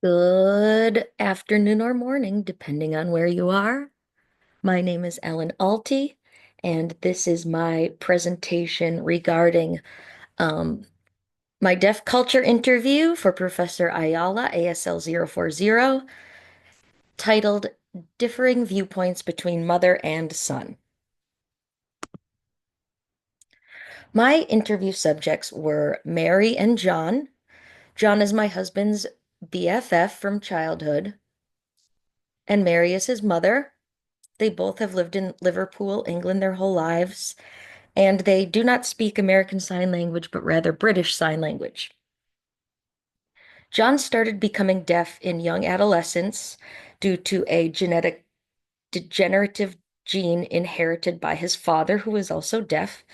Good afternoon or morning, depending on where you are. My name is Ellen Alty, and this is my presentation regarding um, my deaf culture interview for Professor Ayala, ASL 040, titled Differing Viewpoints Between Mother and Son. My interview subjects were Mary and John. John is my husband's BFF from childhood, and Mary is his mother. They both have lived in Liverpool, England, their whole lives, and they do not speak American Sign Language, but rather British Sign Language. John started becoming deaf in young adolescence due to a genetic degenerative gene inherited by his father, who was also deaf.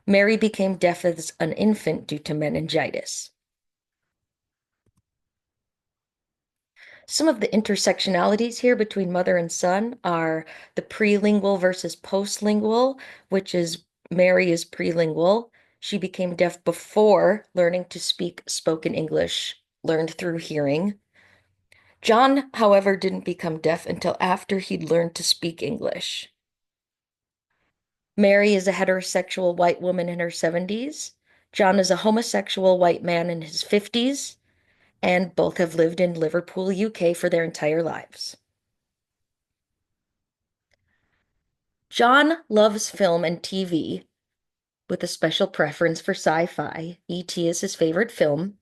Mary became deaf as an infant due to meningitis. Some of the intersectionalities here between mother and son are the prelingual versus postlingual, which is Mary is prelingual. She became deaf before learning to speak spoken English, learned through hearing. John, however, didn't become deaf until after he'd learned to speak English. Mary is a heterosexual white woman in her 70s. John is a homosexual white man in his 50s, and both have lived in Liverpool, UK for their entire lives. John loves film and TV with a special preference for sci-fi. E.T. is his favorite film.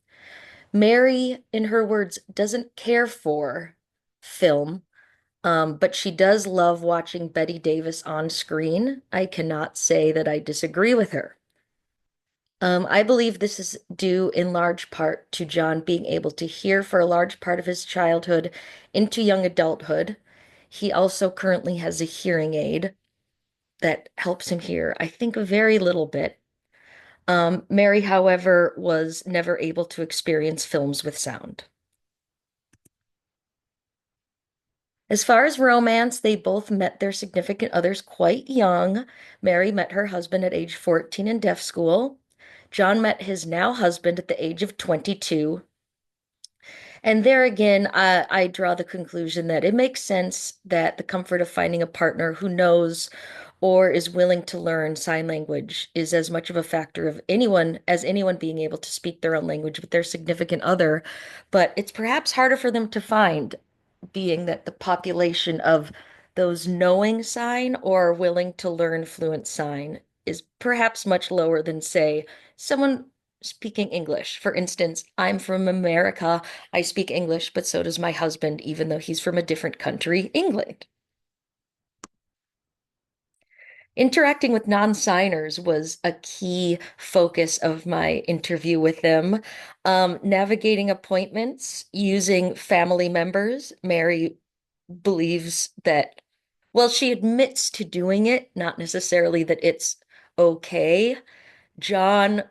Mary, in her words, doesn't care for film, but she does love watching Betty Davis on screen. I cannot say that I disagree with her. I believe this is due in large part to John being able to hear for a large part of his childhood into young adulthood. He also currently has a hearing aid that helps him hear, I think, a very little bit. Mary, however, was never able to experience films with sound. As far as romance, they both met their significant others quite young. Mary met her husband at age 14 in deaf school. John met his now husband at the age of 22. And there again, I draw the conclusion that it makes sense that the comfort of finding a partner who knows or is willing to learn sign language is as much of a factor of anyone as anyone being able to speak their own language with their significant other. But it's perhaps harder for them to find, being that the population of those knowing sign or willing to learn fluent sign is perhaps much lower than, say, someone speaking English. For instance, I'm from America. I speak English, but so does my husband, even though he's from a different country, England. Interacting with non-signers was a key focus of my interview with them. Navigating appointments using family members. Mary believes that, well, she admits to doing it, not necessarily that it's okay. John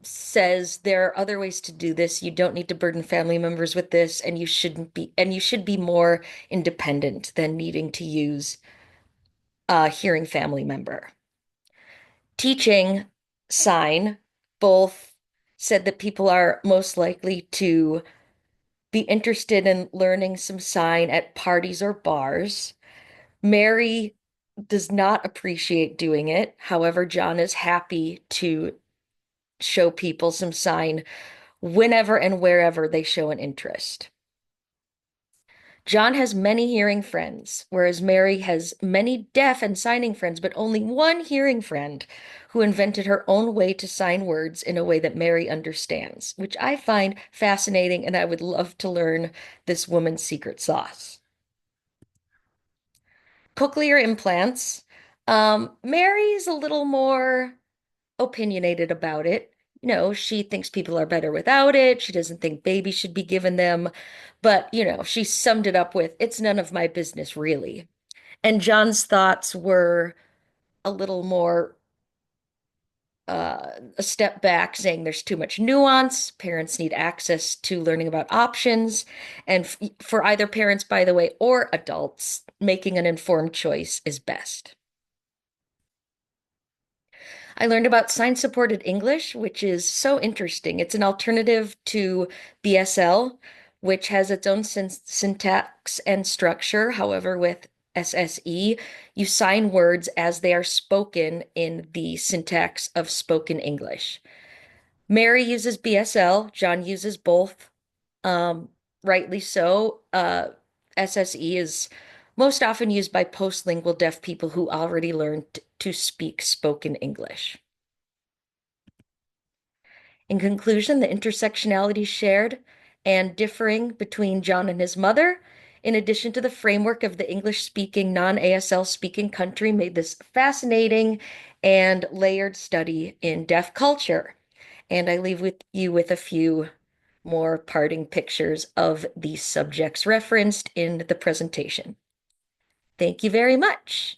says there are other ways to do this. You don't need to burden family members with this, and you should be more independent than needing to use a hearing family member. Teaching sign, both said that people are most likely to be interested in learning some sign at parties or bars. Mary does not appreciate doing it. However, John is happy to show people some sign whenever and wherever they show an interest. John has many hearing friends, whereas Mary has many deaf and signing friends, but only one hearing friend who invented her own way to sign words in a way that Mary understands, which I find fascinating, and I would love to learn this woman's secret sauce. Cochlear implants. Mary's a little more opinionated about it. She thinks people are better without it. She doesn't think babies should be given them. But, she summed it up with, it's none of my business, really. And John's thoughts were a little more a step back, saying there's too much nuance. Parents need access to learning about options. And for either parents, by the way, or adults, making an informed choice is best. I learned about sign-supported English, which is so interesting. It's an alternative to BSL, which has its own syntax and structure. However, with SSE, you sign words as they are spoken in the syntax of spoken English. Mary uses BSL, John uses both. Um, Rightly so. SSE is most often used by postlingual deaf people who already learned to speak spoken English. In conclusion, the intersectionality shared and differing between John and his mother, in addition to the framework of the English-speaking, non-ASL speaking country, made this fascinating and layered study in deaf culture. And I leave with you with a few more parting pictures of the subjects referenced in the presentation. Thank you very much.